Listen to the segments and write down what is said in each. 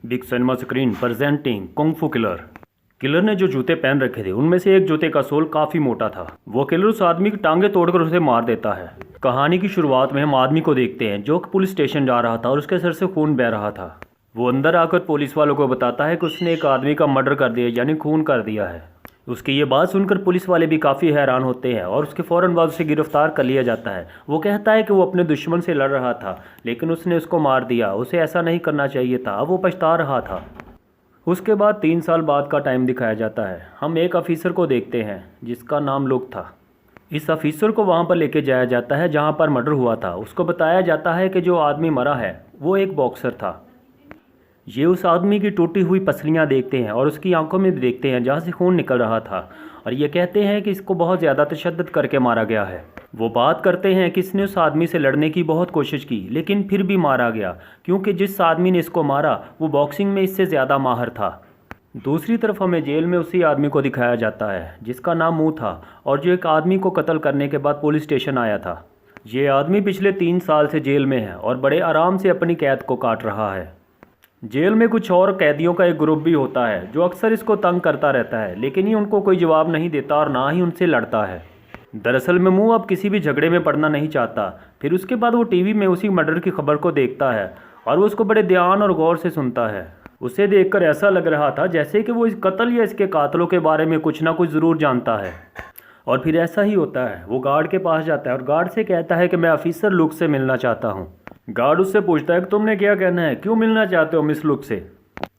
Big cinema screen presenting kung फू killer. Killer ने जो जूते पहन रखे थे उनमें से एक जूते का सोल काफी मोटा था। वो किलर उस आदमी की टांगे तोड़कर उसे मार देता है। कहानी की शुरुआत में हम आदमी को देखते हैं जो पुलिस स्टेशन जा रहा था और उसके सर से खून बह रहा था। वो अंदर आकर पुलिस वालों को बताता है कि उसने एक आदमी का मर्डर कर दिया, यानी खून कर दिया है। उसकी ये बात सुनकर पुलिस वाले भी काफ़ी हैरान होते हैं और उसके फ़ौरन बाद उसे गिरफ्तार कर लिया जाता है। वो कहता है कि वो अपने दुश्मन से लड़ रहा था लेकिन उसने उसको मार दिया, उसे ऐसा नहीं करना चाहिए था, अब वो पछता रहा था। उसके बाद 3 साल बाद का टाइम दिखाया जाता है। हम एक ऑफिसर को देखते हैं जिसका नाम लुक था। इस ऑफिसर को वहाँ पर लेके जाया जाता है जहाँ पर मर्डर हुआ था। उसको बताया जाता है कि जो आदमी मरा है वो एक बॉक्सर था। ये उस आदमी की टूटी हुई पसलियाँ देखते हैं और उसकी आंखों में भी देखते हैं जहाँ से खून निकल रहा था, और ये कहते हैं कि इसको बहुत ज़्यादा तशद्दुद करके मारा गया है। वो बात करते हैं कि इसने उस आदमी से लड़ने की बहुत कोशिश की लेकिन फिर भी मारा गया, क्योंकि जिस आदमी ने इसको मारा वो बॉक्सिंग में इससे ज़्यादा माहिर था। दूसरी तरफ हमें जेल में उसी आदमी को दिखाया जाता है जिसका नाम मुँह था और जो एक आदमी को कत्ल करने के बाद पुलिस स्टेशन आया था। ये आदमी पिछले 3 साल से जेल में है और बड़े आराम से अपनी कैद को काट रहा है। जेल में कुछ और कैदियों का एक ग्रुप भी होता है जो अक्सर इसको तंग करता रहता है, लेकिन ये उनको कोई जवाब नहीं देता और ना ही उनसे लड़ता है। दरअसल में मुंह अब किसी भी झगड़े में पड़ना नहीं चाहता। फिर उसके बाद वो टीवी में उसी मर्डर की खबर को देखता है और वो उसको बड़े ध्यान और गौर से सुनता है। उसे देखकर ऐसा लग रहा था जैसे कि वो इस कत्ल या इसके कातलों के बारे में कुछ ना कुछ ज़रूर जानता है। और फिर ऐसा ही होता है। वो गार्ड के पास जाता है और गार्ड से कहता है कि मैं ऑफिसर लुक से मिलना चाहता हूँ। गार्ड उससे पूछता है कि तुमने क्या कहना है, क्यों मिलना चाहते हो मिस लुक से।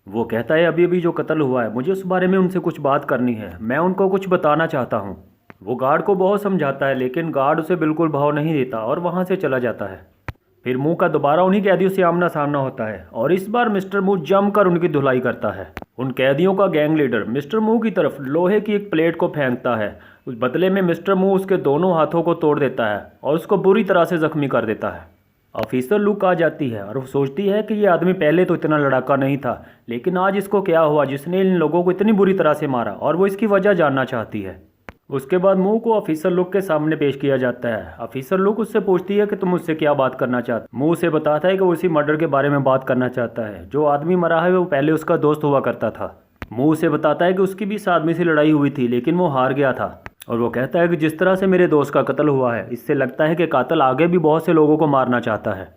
वो कहता है अभी अभी जो कत्ल हुआ है मुझे उस बारे में उनसे कुछ बात करनी है, मैं उनको कुछ बताना चाहता हूँ। वो गार्ड को बहुत समझाता है लेकिन गार्ड उसे बिल्कुल भाव नहीं देता और वहाँ से चला जाता है। फिर मुंह का दोबारा उन्हीं कैदियों से आमना सामना होता है और इस बार मिस्टर मुंह जमकर उनकी धुलाई करता है। उन कैदियों का गैंग लीडर मिस्टर मुंह की तरफ लोहे की एक प्लेट को फेंकता है। उस बदले में मिस्टर मुंह उसके दोनों हाथों को तोड़ देता है और उसको बुरी तरह से जख्मी कर देता है। ऑफिसर लुक आ जाती है और वो सोचती है कि ये आदमी पहले तो इतना लड़ाका नहीं था, लेकिन आज इसको क्या हुआ जिसने इन लोगों को इतनी बुरी तरह से मारा, और वो इसकी वजह जानना चाहती है। उसके बाद मुंह को ऑफिसर लुक के सामने पेश किया जाता है। ऑफिसर लुक उससे पूछती है कि तुम मुझसे क्या बात करना चाहते। मुंह उसे बताता है कि वो उसी मर्डर के बारे में बात करना चाहता है। जो आदमी मरा है वो पहले उसका दोस्त हुआ करता था। मुंह उसे बताता है कि उसकी भी इस आदमी से लड़ाई हुई थी लेकिन वो हार गया था। और वो कहता है कि जिस तरह से मेरे दोस्त का कत्ल हुआ है इससे लगता है कि कातिल आगे भी बहुत से लोगों को मारना चाहता है।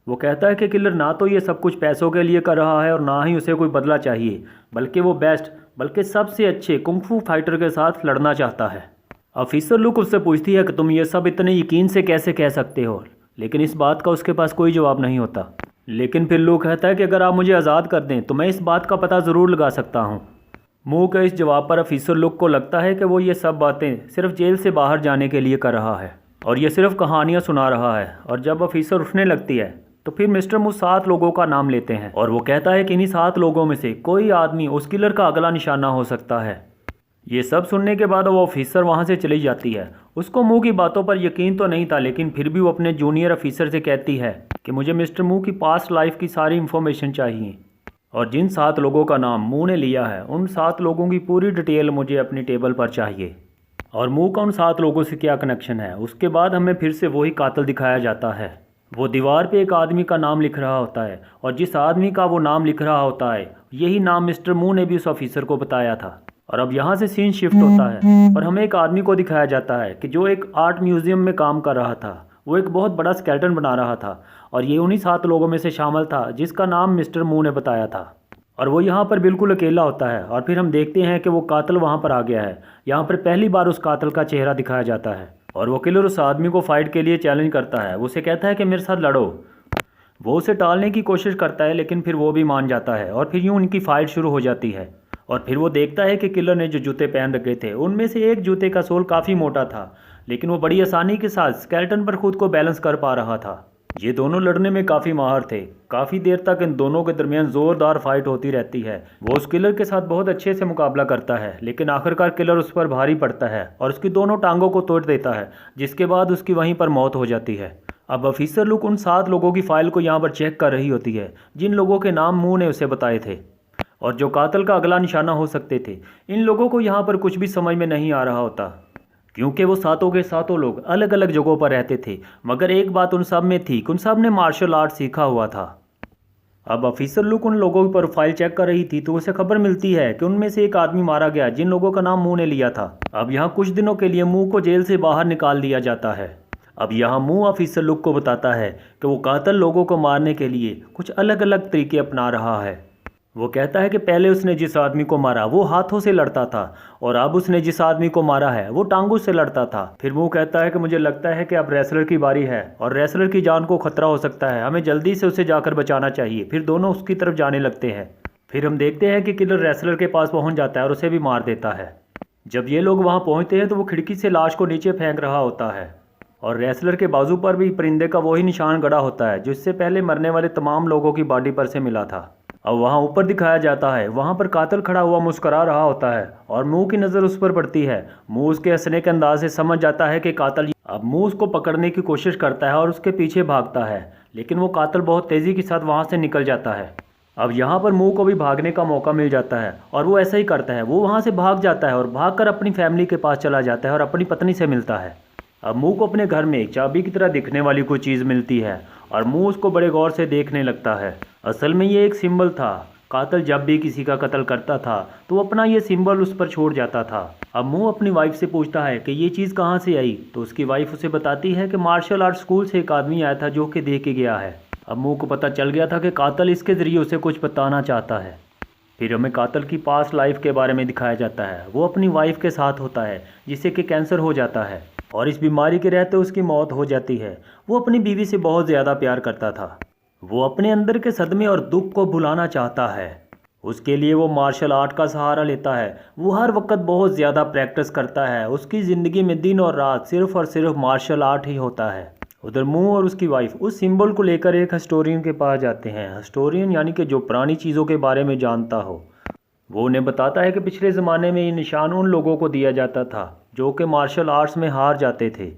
वो कहता है कि किलर ना तो ये सब कुछ पैसों के लिए कर रहा है और ना ही उसे कोई बदला चाहिए, बल्कि वो बेस्ट बल्कि सबसे अच्छे कुंग-फू फाइटर के साथ लड़ना चाहता है। ऑफिसर लुक उससे पूछती है कि तुम ये सब इतने यकीन से कैसे कह सकते हो, लेकिन इस बात का उसके पास कोई जवाब नहीं होता। लेकिन फिर लुक कहता है कि अगर आप मुझे आज़ाद कर दें तो मैं इस बात का पता ज़रूर लगा सकता हूँ। मुंह के इस जवाब पर ऑफिसर लुक को लगता है कि वो ये सब बातें सिर्फ जेल से बाहर जाने के लिए कर रहा है और ये सिर्फ कहानियाँ सुना रहा है। और जब ऑफिसर उठने लगती है तो फिर मिस्टर मुंह 7 लोगों का नाम लेते हैं और वो कहता है कि इन्हीं 7 लोगों में से कोई आदमी उस किलर का अगला निशाना हो सकता है। ये सब सुनने के बाद वो ऑफिसर वहाँ से चली जाती है। उसको मुंह की बातों पर यकीन तो नहीं था, लेकिन फिर भी वो अपने जूनियर ऑफिसर से कहती है कि मुझे मिस्टर मुंह की पास्ट लाइफ की सारी इन्फॉर्मेशन चाहिए और जिन 7 लोगों का नाम मुंह ने लिया है उन 7 लोगों की पूरी डिटेल मुझे अपनी टेबल पर चाहिए और मुंह का उन 7 लोगों से क्या कनेक्शन है। उसके बाद हमें फिर से वही कातिल दिखाया जाता है। वो दीवार पे एक आदमी का नाम लिख रहा होता है और जिस आदमी का वो नाम लिख रहा होता है यही नाम मिस्टर मुंह ने भी उस ऑफिसर को बताया था। और अब यहाँ से सीन शिफ्ट होता है और हमें एक आदमी को दिखाया जाता है कि जो एक आर्ट म्यूजियम में काम कर रहा था। वो एक बहुत बड़ा स्केलेटन बना रहा था और ये उन्हीं 7 लोगों में से शामिल था जिसका नाम मिस्टर मुंह ने बताया था। और वो यहाँ पर बिल्कुल अकेला होता है और फिर हम देखते हैं कि वो कातिल वहाँ पर आ गया है। यहाँ पर पहली बार उस कातिल का चेहरा दिखाया जाता है और वो किलर उस आदमी को फाइट के लिए चैलेंज करता है। वो उसे कहता है कि मेरे साथ लड़ो। वो उसे टालने की कोशिश करता है लेकिन फिर वो भी मान जाता है और फिर यूँ उनकी फ़ाइट शुरू हो जाती है। और फिर वो देखता है कि किलर ने जो जूते पहन रखे थे उनमें से एक जूते का सोल काफ़ी मोटा था, लेकिन वो बड़ी आसानी के साथ स्केलेटन पर खुद को बैलेंस कर पा रहा था। ये दोनों लड़ने में काफ़ी माहिर थे। काफ़ी देर तक इन दोनों के दरमियान ज़ोरदार फाइट होती रहती है। वो उस किलर के साथ बहुत अच्छे से मुकाबला करता है, लेकिन आखिरकार किलर उस पर भारी पड़ता है और उसकी दोनों टांगों को तोड़ देता है, जिसके बाद उसकी वहीं पर मौत हो जाती है। अब ऑफिसर लुक उन 7 लोगों की फ़ाइल को यहाँ पर चेक कर रही होती है जिन लोगों के नाम मुंह ने उसे बताए थे और जो कातिल का अगला निशाना हो सकते थे। इन लोगों को यहाँ पर कुछ भी समझ में नहीं आ रहा होता, क्योंकि वो 7 के 7 लोग अलग अलग जगहों पर रहते थे, मगर एक बात उन सब में थी कि उन सब ने मार्शल आर्ट सीखा हुआ था। अब ऑफिसर लुक उन लोगों की प्रोफाइल चेक कर रही थी तो उसे खबर मिलती है कि उनमें से एक आदमी मारा गया जिन लोगों का नाम मुंह ने लिया था। अब यहाँ कुछ दिनों के लिए मुंह को जेल से बाहर निकाल दिया जाता है। अब यहाँ मुंह ऑफिसर लुक को बताता है कि वो कातिल लोगों को मारने के लिए कुछ अलग अलग तरीके अपना रहा है। वो कहता है कि पहले उसने जिस आदमी को मारा वो हाथों से लड़ता था और अब उसने जिस आदमी को मारा है वो टांगों से लड़ता था। फिर वो कहता है कि मुझे लगता है कि अब रेसलर की बारी है और रेसलर की जान को खतरा हो सकता है, हमें जल्दी से उसे जाकर बचाना चाहिए। फिर दोनों उसकी तरफ जाने लगते हैं। फिर हम देखते हैं कि किलर रेसलर के पास पहुंच जाता है और उसे भी मार देता है। जब ये लोग वहां पहुंचते हैं तो वो खिड़की से लाश को नीचे फेंक रहा होता है और रेसलर के बाजू पर भी परिंदे का वही निशान गड़ा होता है जो इससे पहले मरने वाले तमाम लोगों की बॉडी पर से मिला था। अब वहाँ ऊपर दिखाया जाता है, वहाँ पर कातिल खड़ा हुआ मुस्करा रहा होता है और मुंह की नज़र उस पर पड़ती है। मुंह उसके हंसने के अंदाज से समझ जाता है कि कातिल। अब मुंह उसको पकड़ने की कोशिश करता है और उसके पीछे भागता है, लेकिन वो कातिल बहुत तेज़ी के साथ वहाँ से निकल जाता है। अब यहाँ पर मुंह को भी भागने का मौका मिल जाता है और वो ऐसा ही करता है। वो वहाँ से भाग जाता है और भागकर अपनी फैमिली के पास चला जाता है और अपनी पत्नी से मिलता है। अब मुंह को अपने घर में एक चाबी की तरह दिखने वाली कोई चीज़ मिलती है और मुंह उसको बड़े गौर से देखने लगता है। असल में ये एक सिंबल था। कातिल जब भी किसी का कत्ल करता था तो अपना ये सिंबल उस पर छोड़ जाता था। अब मुंह अपनी वाइफ से पूछता है कि ये चीज़ कहाँ से आई, तो उसकी वाइफ उसे बताती है कि मार्शल आर्ट स्कूल से एक आदमी आया था जो कि दे के गया है। अब मुंह को पता चल गया था कि कातिल इसके ज़रिए उसे कुछ बताना चाहता है। फिर हमें कातिल की पास्ट लाइफ के बारे में दिखाया जाता है। वो अपनी वाइफ के साथ होता है जिसे कि कैंसर हो जाता है और इस बीमारी के रहते उसकी मौत हो जाती है। वो अपनी बीवी से बहुत ज़्यादा प्यार करता था। वो अपने अंदर के सदमे और दुख को भुलाना चाहता है। उसके लिए वो मार्शल आर्ट का सहारा लेता है। वो हर वक्त बहुत ज़्यादा प्रैक्टिस करता है। उसकी ज़िंदगी में दिन और रात सिर्फ और सिर्फ मार्शल आर्ट ही होता है। उधर मुंह और उसकी वाइफ उस सिंबल को लेकर एक हिस्टोरियन के पास जाते हैं। हिस्टोरियन यानी कि जो पुरानी चीज़ों के बारे में जानता हो। वो उन्हें बताता है कि पिछले ज़माने में ये निशान उन लोगों को दिया जाता था जो कि मार्शल आर्ट्स में हार जाते थे।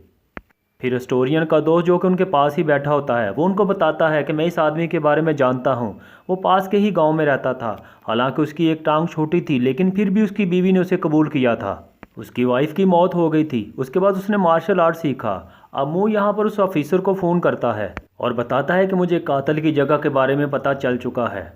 फिर हिस्टोरियन का दोस्त जो कि उनके पास ही बैठा होता है वो उनको बताता है कि मैं इस आदमी के बारे में जानता हूँ। वो पास के ही गांव में रहता था। हालांकि उसकी एक टांग छोटी थी लेकिन फिर भी उसकी बीवी ने उसे कबूल किया था। उसकी वाइफ की मौत हो गई थी। उसके बाद उसने मार्शल आर्ट सीखा। अब मुंह यहाँ पर उस ऑफिसर को फ़ोन करता है और बताता है कि मुझे कातिल की जगह के बारे में पता चल चुका है।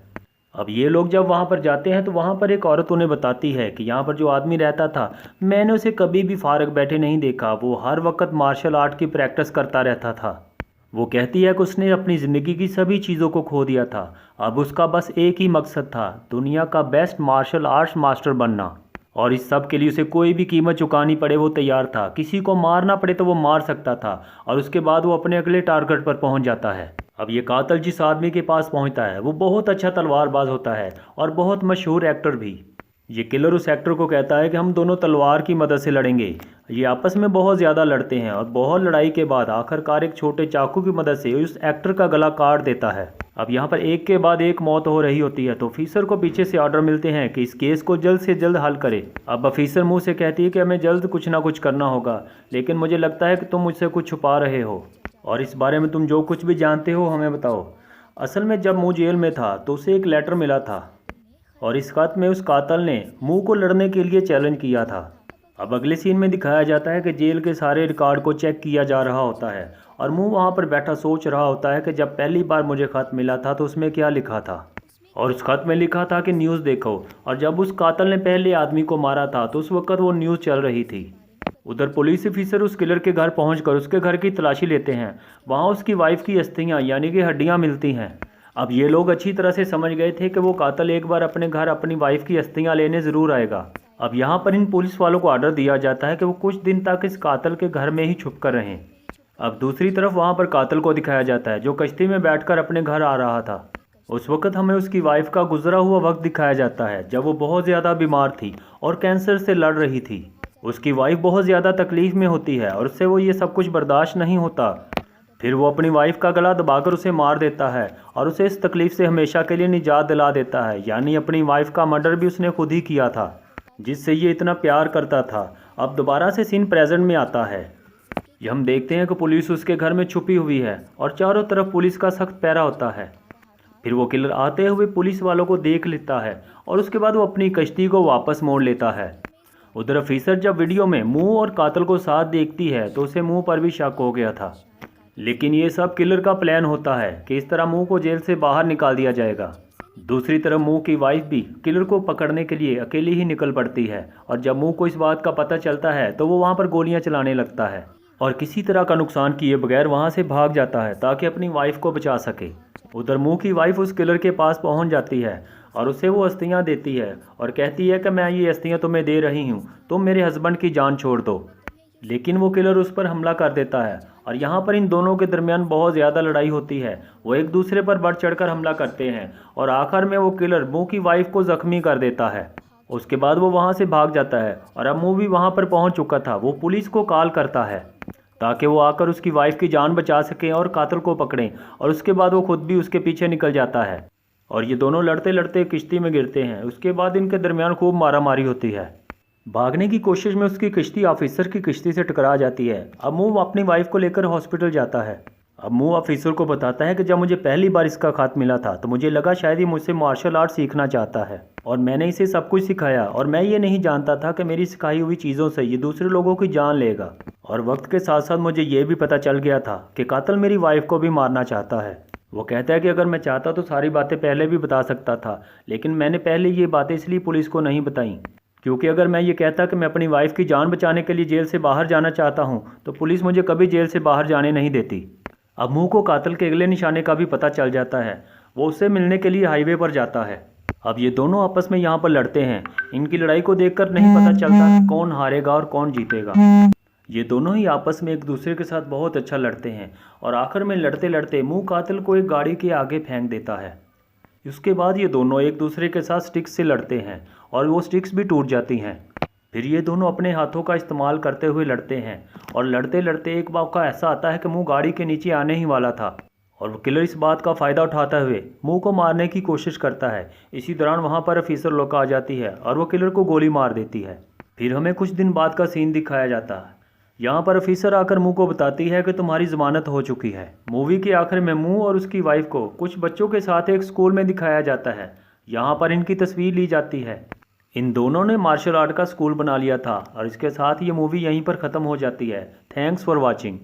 अब ये लोग जब वहाँ पर जाते हैं तो वहाँ पर एक औरत उन्हें बताती है कि यहाँ पर जो आदमी रहता था मैंने उसे कभी भी फारग बैठे नहीं देखा। वो हर वक्त मार्शल आर्ट की प्रैक्टिस करता रहता था। वो कहती है कि उसने अपनी ज़िंदगी की सभी चीज़ों को खो दिया था। अब उसका बस एक ही मकसद था, दुनिया का बेस्ट मार्शल आर्ट्स मास्टर बनना। और इस सब के लिए उसे कोई भी कीमत चुकानी पड़े वो तैयार था। किसी को मारना पड़े तो वो मार सकता था और उसके बाद वो अपने अगले टारगेट पर पहुँच जाता है। अब ये कातिल जिस आदमी के पास पहुंचता है वो बहुत अच्छा तलवारबाज होता है और बहुत मशहूर एक्टर भी। ये किलर उस एक्टर को कहता है कि हम दोनों तलवार की मदद से लड़ेंगे। ये आपस में बहुत ज़्यादा लड़ते हैं और बहुत लड़ाई के बाद आखिरकार एक छोटे चाकू की मदद से उस एक्टर का गला काट देता है। अब यहाँ पर एक के बाद एक मौत हो रही होती है तो ऑफिसर को पीछे से ऑर्डर मिलते हैं कि इस केस को जल्द से जल्द हल करे। अब ऑफिसर मुँह से कहती है कि हमें जल्द कुछ ना कुछ करना होगा, लेकिन मुझे लगता है कि तुम मुझसे कुछ छुपा रहे हो और इस बारे में तुम जो कुछ भी जानते हो हमें बताओ। असल में जब मुंह जेल में था तो उसे एक लेटर मिला था और इस खत में उस कातिल ने मुंह को लड़ने के लिए चैलेंज किया था। अब अगले सीन में दिखाया जाता है कि जेल के सारे रिकॉर्ड को चेक किया जा रहा होता है और मुंह वहाँ पर बैठा सोच रहा होता है कि जब पहली बार मुझे खत मिला था तो उसमें क्या लिखा था। और उस खत में लिखा था कि न्यूज़ देखो। और जब उस कातिल ने पहले आदमी को मारा था तो उस वक्त वो न्यूज़ चल रही थी। उधर पुलिस ऑफिसर उस किलर के घर पहुंचकर उसके घर की तलाशी लेते हैं। वहां उसकी वाइफ की अस्थियां यानी कि हड्डियां मिलती हैं। अब ये लोग अच्छी तरह से समझ गए थे कि वो कातिल एक बार अपने घर अपनी वाइफ की अस्थियां लेने ज़रूर आएगा। अब यहाँ पर इन पुलिस वालों को ऑर्डर दिया जाता है कि वो कुछ दिन तक इस कातिल के घर में ही छुप कर रहें। अब दूसरी तरफ वहाँ पर कातिल को दिखाया जाता है जो कश्ती में बैठकर अपने घर आ रहा था। उस वक्त हमें उसकी वाइफ का गुजरा हुआ वक्त दिखाया जाता है जब वो बहुत ज़्यादा बीमार थी और कैंसर से लड़ रही थी। उसकी वाइफ बहुत ज़्यादा तकलीफ़ में होती है और उससे वो ये सब कुछ बर्दाश्त नहीं होता। फिर वो अपनी वाइफ का गला दबाकर उसे मार देता है और उसे इस तकलीफ़ से हमेशा के लिए निजात दिला देता है। यानी अपनी वाइफ का मर्डर भी उसने खुद ही किया था जिससे ये इतना प्यार करता था। अब दोबारा से सीन प्रेजेंट में आता है। ये हम देखते हैं कि पुलिस उसके घर में छुपी हुई है और चारों तरफ पुलिस का सख्त पहरा होता है। फिर वो किलर आते हुए पुलिस वालों को देख लेता है और उसके बाद वो अपनी कश्ती को वापस मोड़ लेता है। उधर ऑफिसर जब वीडियो में मुंह और कातिल को साथ देखती है तो उसे मुंह पर भी शक हो गया था, लेकिन ये सब किलर का प्लान होता है कि इस तरह मुंह को जेल से बाहर निकाल दिया जाएगा। दूसरी तरफ मुंह की वाइफ भी किलर को पकड़ने के लिए अकेली ही निकल पड़ती है और जब मुंह को इस बात का पता चलता है तो वो वहाँ पर गोलियाँ चलाने लगता है और किसी तरह का नुकसान किए बगैर वहाँ से भाग जाता है ताकि अपनी वाइफ को बचा सके। उधर मुंह की वाइफ उस किलर के पास पहुँच जाती है और उसे वो अस्थियाँ देती है और कहती है कि मैं ये अस्थियाँ तुम्हें दे रही हूँ, तुम मेरे हस्बैंड की जान छोड़ दो। लेकिन वो किलर उस पर हमला कर देता है और यहाँ पर इन दोनों के दरमियान बहुत ज़्यादा लड़ाई होती है। वो एक दूसरे पर बढ़ चढ़कर हमला करते हैं और आखिर में वो किलर मुंह की वाइफ को ज़ख्मी कर देता है। उसके बाद वो वहाँ से भाग जाता है और अब मुंह भी वहाँ पर पहुँच चुका था। वो पुलिस को कॉल करता है ताकि वो आकर उसकी वाइफ की जान बचा सकें और कातिल को पकड़ें, और उसके बाद वो खुद भी उसके पीछे निकल जाता है और ये दोनों लड़ते लड़ते किश्ती में गिरते हैं। उसके बाद इनके दरमियान खूब मारामारी होती है। भागने की कोशिश में उसकी किश्ती ऑफिसर की किश्ती से टकरा जाती है। अब मुंह अपनी वाइफ को लेकर हॉस्पिटल जाता है। अब मुंह ऑफिसर को बताता है कि जब मुझे पहली बार इसका खत मिला था तो मुझे लगा शायद ये मुझसे मार्शल आर्ट सीखना चाहता है और मैंने इसे सब कुछ सिखाया, और मैं ये नहीं जानता था कि मेरी सिखाई हुई चीज़ों से ये दूसरे लोगों की जान लेगा। और वक्त के साथ साथ मुझे ये भी पता चल गया था कि कातिल मेरी वाइफ को भी मारना चाहता है। वो कहता है कि अगर मैं चाहता तो सारी बातें पहले भी बता सकता था, लेकिन मैंने पहले ये बातें इसलिए पुलिस को नहीं बताई क्योंकि अगर मैं ये कहता कि मैं अपनी वाइफ की जान बचाने के लिए जेल से बाहर जाना चाहता हूँ तो पुलिस मुझे कभी जेल से बाहर जाने नहीं देती। अब मुंह को कातिल के अगले निशाने का भी पता चल जाता है। वो उससे मिलने के लिए हाईवे पर जाता है। अब ये दोनों आपस में यहाँ पर लड़ते हैं। इनकी लड़ाई को देखकर नहीं पता चलता कि कौन हारेगा और कौन जीतेगा। ये दोनों ही आपस में एक दूसरे के साथ बहुत अच्छा लड़ते हैं और आखिर में लड़ते लड़ते मुंह कातिल को एक गाड़ी के आगे फेंक देता है। उसके बाद ये दोनों एक दूसरे के साथ स्टिक्स से लड़ते हैं और वो स्टिक्स भी टूट जाती हैं। फिर ये दोनों अपने हाथों का इस्तेमाल करते हुए लड़ते हैं और लड़ते लड़ते एक मौका ऐसा आता है कि मुंह गाड़ी के नीचे आने ही वाला था और किलर इस बात का फ़ायदा उठाते हुए मुंह को मारने की कोशिश करता है। इसी दौरान वहाँ पर ऑफिसर लोग आ जाती है और वो किलर को गोली मार देती है। फिर हमें कुछ दिन बाद का सीन दिखाया जाता है। यहाँ पर ऑफिसर आकर मुंह को बताती है कि तुम्हारी ज़मानत हो चुकी है। मूवी के आखिर में मुंह और उसकी वाइफ को कुछ बच्चों के साथ एक स्कूल में दिखाया जाता है। यहाँ पर इनकी तस्वीर ली जाती है। इन दोनों ने मार्शल आर्ट का स्कूल बना लिया था और इसके साथ ये मूवी यहीं पर ख़त्म हो जाती है। Thanks for watching.